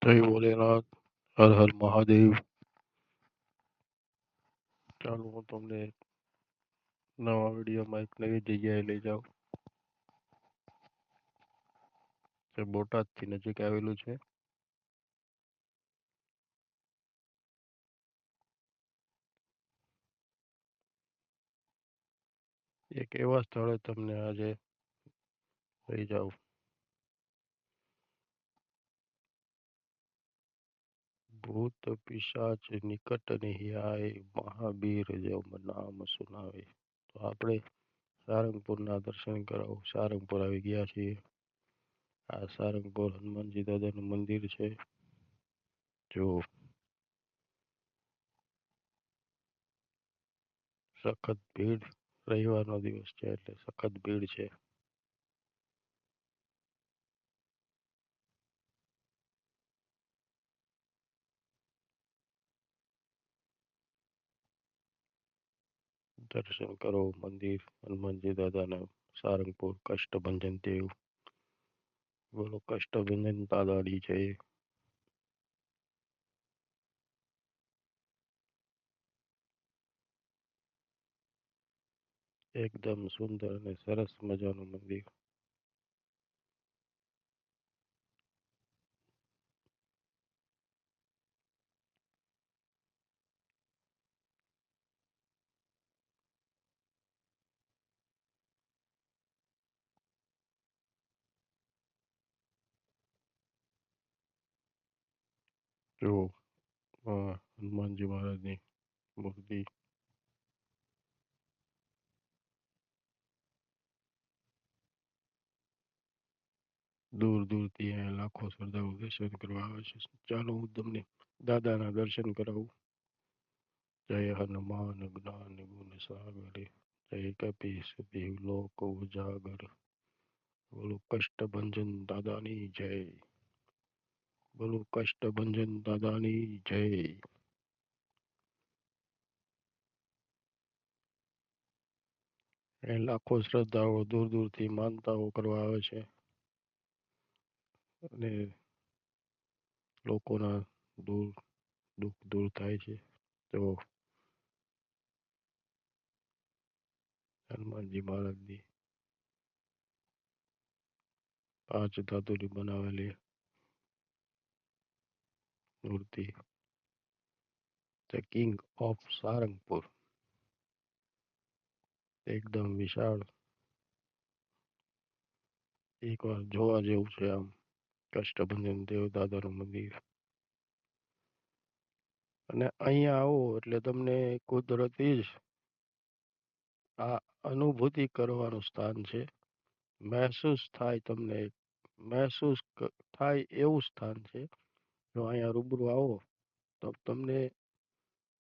જય ભોલેનાથ, હર હર મહાદેવ. ચાલો હું તમને નવા વિડીયોમાં એક નવી જગ્યાએ લઈ જાઉં. જે બોટાદથી નજીક આવેલું છે. એક એવા સ્થળે તમને આજે લઈ જાઉં. ભૂત પિશાચ નિકટ નહીં આય, મહાવીર જબ નામ સુનાવે. તો આપણે સારંગપુરના દર્શન કરાવું. સારંગપુર આવી ગયા છીએ. આ સારંગપુર હનુમાનજી દાદાનું મંદિર છે. જો સખત ભીડ, રવિવારનો દિવસ છે એટલે સખત ભીડ છે. દર્શન કરો મંદિર હનુમાનજી દાદાના. સારંગપુર કષ્ટભંજન દેવ. બોલો કષ્ટભંજન દાદાની જય. એકદમ સુંદર અને સરસ મજાનું મંદિર. જો હનુમાનજી મહારાજની મૂર્તિ. દૂર દૂરથી અહીંયા લાખો શ્રદ્ધાળુ દર્શન કરવા આવે છે. ચાલો હું તમને દાદાના દર્શન કરાવું. જય હનુમાન જ્ઞાન ગુણ સાગર, જય કપીશ દેવ લોક ઉજાગર. બોલો કષ્ટભંજન દાદાની જય. બોલો કષ્ટભંજન દાદાની જય. એ લાખો શ્રદ્ધાળુઓ દૂર દૂરથી માનતાઓ કરવા આવે છે અને લોકોના દુઃખ દૂર થાય છે. તો હનુમાનજી મહારાજની 5 ધાતુની બનાવેલી મૂર્તિ. The king of Sarangpur. એકદમ વિશાળ, એકવાર જોવા જેવું છે. આમ કષ્ટભંજન દેવ દાદાનું મંદિર. અને અહીંયા આવો એટલે તમને કુદરતી જ આ અનુભૂતિ કરવાનું સ્થાન છે. મહેસૂસ થાય તમને, મહેસૂસ થાય એવું સ્થાન છે. જો અહીંયા રૂબરૂ આવો તો તમને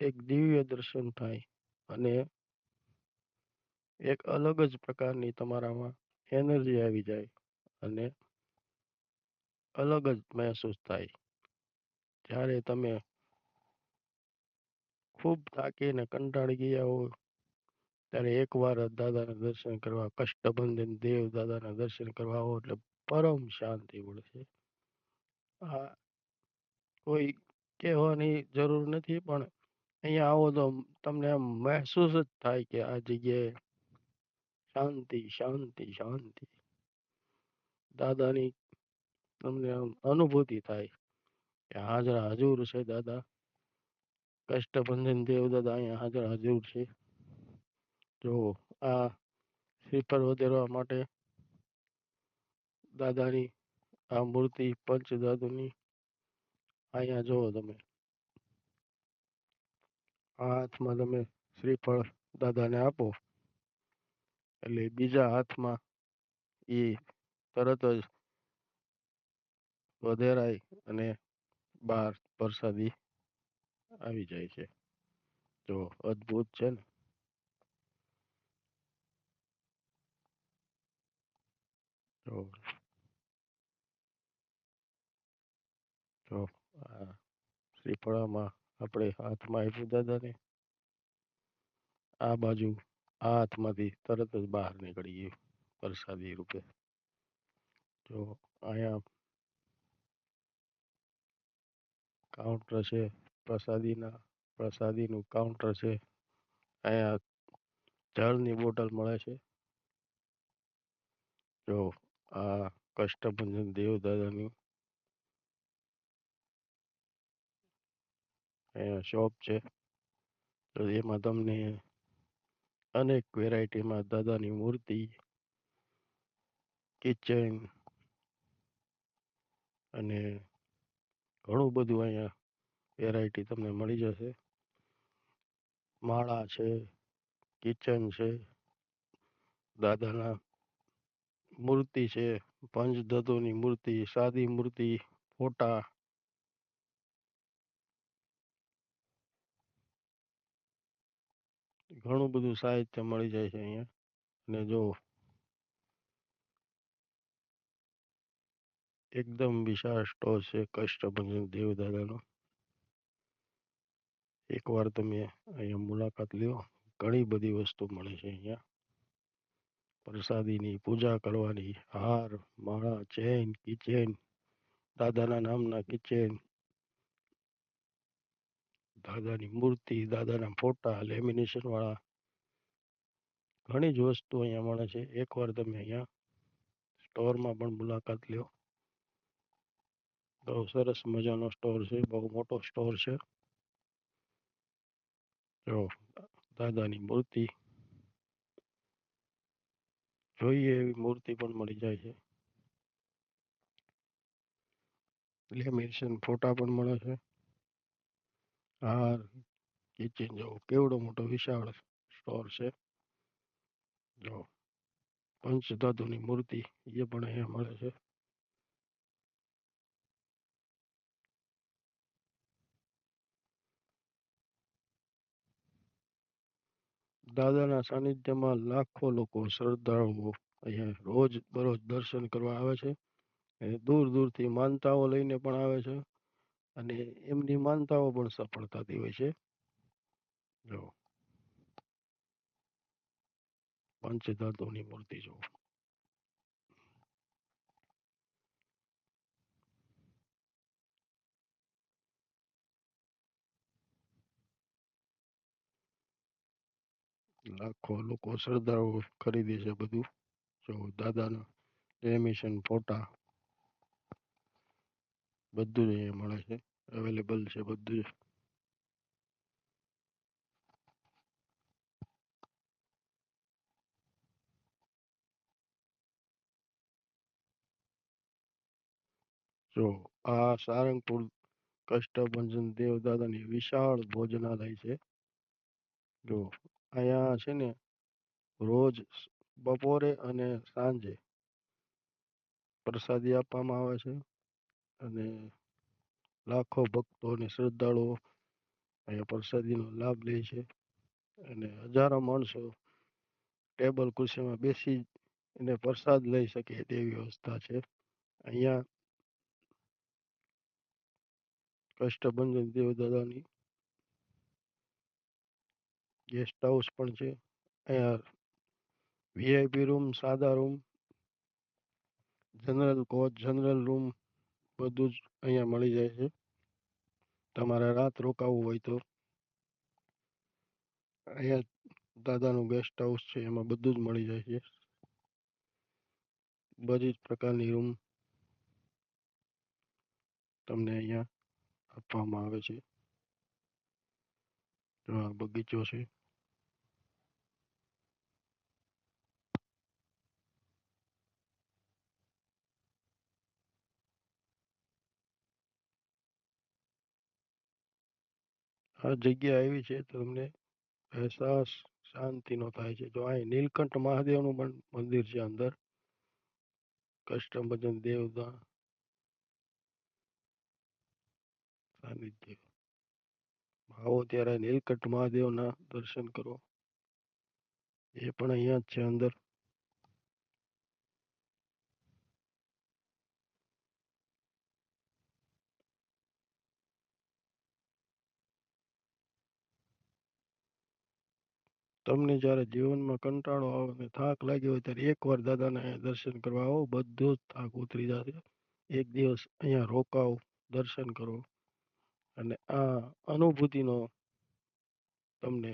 એક દિવ્ય દર્શન થાય અને એક અલગ જ પ્રકારની તમારામાં એનર્જી આવી જાય અને અલગ જ મહેસૂસ થાય. જ્યારે તમે ખૂબ થાકીને કંટાળી ગયા હો ત્યારે એકવાર દાદાના દર્શન કરવા, કષ્ટભંજન દેવ દાદાના દર્શન કરવા આવો એટલે પરમ શાંતિ મળે છે. આ કોઈ કહેવાની જરૂર નથી, પણ અહીંયા આવો તો તમને આમ મહેસૂસ જ થાય કે આ જગ્યાએ શાંતિ શાંતિ શાંતિ. દાદાની તમને આમ અનુભૂતિ થાય કે હાજર હજુર છે દાદા. કષ્ટભંજન દેવ દાદા અહીંયા હાજર હજુર છે. જો આ શ્રીફળ વધારવા માટે દાદાની આ મૂર્તિ પંચધાતુની અહીંયા જુઓ તમે. આ હાથમાં તમે શ્રીફળ દાદાને આપો એટલે બીજા હાથમાં એ તરત જ વધેરાય અને બહાર પ્રસાદી આવી જાય છે. જો અદ્ભુત છે ને. તો જો આ શ્રીફળામાં આપણે હાથમાં આપ્યું દાદાને, આ બાજુ આ હાથમાંથી તરત જ બહાર નીકળી ગયું પ્રસાદી રૂપે. જો અહીંયા કાઉન્ટર છે, પ્રસાદીનું કાઉન્ટર છે. અહીંયા જળની બોટલ મળે છે. જો આ કષ્ટભંજન દેવદાદાની અહીંયા શોપ છે. તો એમાં તમને અનેક વેરાયટીમાં દાદાની મૂર્તિ, કિચન અને ઘણું બધું અહીંયા વેરાયટી તમને મળી જશે. માળા છે, કિચન છે, દાદાના મૂર્તિ છે, પંચતત્વની મૂર્તિ, સાદી મૂર્તિ, ફોટા, ઘણું બધું સાહિત્ય મળી જાય છે અહીંયા. અને જો એકદમ વિશાળ સ્ટોર છે કષ્ટભંજન દેવદાદાનો. એકવાર તમે અહીંયા મુલાકાત લ્યો, ઘણી બધી વસ્તુ મળે છે અહીંયા. પ્રસાદીની પૂજા કરવાની, હાર, માળા, ચેન, કિચેન, દાદાના નામના કિચેન, દાદાની મૂર્તિ, દાદાના ફોટા, લેમિનેશન વાળા ઘણી જ વસ્તુ અહીંયા મળે છે. એકવાર તમે અહીંયા સ્ટોરમાં પણ મુલાકાત લ્યો. બહુ સરસ મજાનો સ્ટોર છે, બહુ મોટો સ્ટોર છે. જો દાદાની મૂર્તિ જોઈએ એવી મૂર્તિ પણ મળી જાય છે. લેમિનેશન ફોટા પણ મળે છે. હાર, કિચન જો કેવડો મોટો વિશાળ સ્ટોર છે. જો પંચધાતુની મૂર્તિ એ પણ અહીંયા મળે છે. દાદાના સાનિધ્યમાં લાખો લોકો શ્રદ્ધાળુઓ અહીંયા રોજ બરોજ દર્શન કરવા આવે છે. અને દૂર દૂરથી માનતાઓ લઈને પણ આવે છે. અને એમની માનતાઓ પણ સફળ થતી હોય છે. જો પંચધાતુની મૂર્તિ જો લાખો લોકો શ્રદ્ધાળુઓ ખરીદે છે બધું. જો દાદાના લેમિનેશન ફોટા બધું જ અહીંયા મળે છે, અવેલેબલ છે બધું જ. જો આ સારંગપુર કષ્ટભંજન દેવદાદાની વિશાળ ભોજનાલય છે. જો અહીંયા છે ને રોજ બપોરે અને સાંજે પ્રસાદી આપવામાં આવે છે. અને લાખો ભક્તો અને શ્રદ્ધાળુઓ અહીંયા પ્રસાદીનો લાભ લે છે. અને હજારો માણસો ટેબલ ખુરશીમાં બેસી અને પ્રસાદ લઈ શકે તેવી વ્યવસ્થા છે. અહીંયા કષ્ટભંજન દેવદાદાની ગેસ્ટ હાઉસ પણ છે. અહીંયા વીઆઈપી રૂમ, સાદા room, general coach, general room બધું જ અહીંયા મળી જાય છે. તમારે રાત રોકાવું હોય તો અહીંયા દાદાનું ગેસ્ટ હાઉસ છે, એમાં બધું જ મળી જાય છે. બધી જ પ્રકારની રૂમ તમને અહીંયા આપવામાં આવે છે. જો આ બગીચો છે. આ જગ્યા એવી છે તો તમને અહેસાસ શાંતિનો થાય છે. જો અહીં નીલકંઠ મહાદેવનું પણ મંદિર છે અંદર. કષ્ટભંજન દેવતા સાનિધ્ય. આવો ત્યારે નીલકંઠ મહાદેવના દર્શન કરો. એ પણ અહીંયા જ છે અંદર. તમને જ્યારે જીવનમાં કંટાળો આવે અને થાક લાગ્યો હોય ત્યારે એકવાર દાદાના અહીંયા દર્શન કરવા આવો, બધો જ થાક ઉતરી જશે. એક દિવસ અહીંયા રોકાઓ, દર્શન કરો અને આ અનુભૂતિનો તમને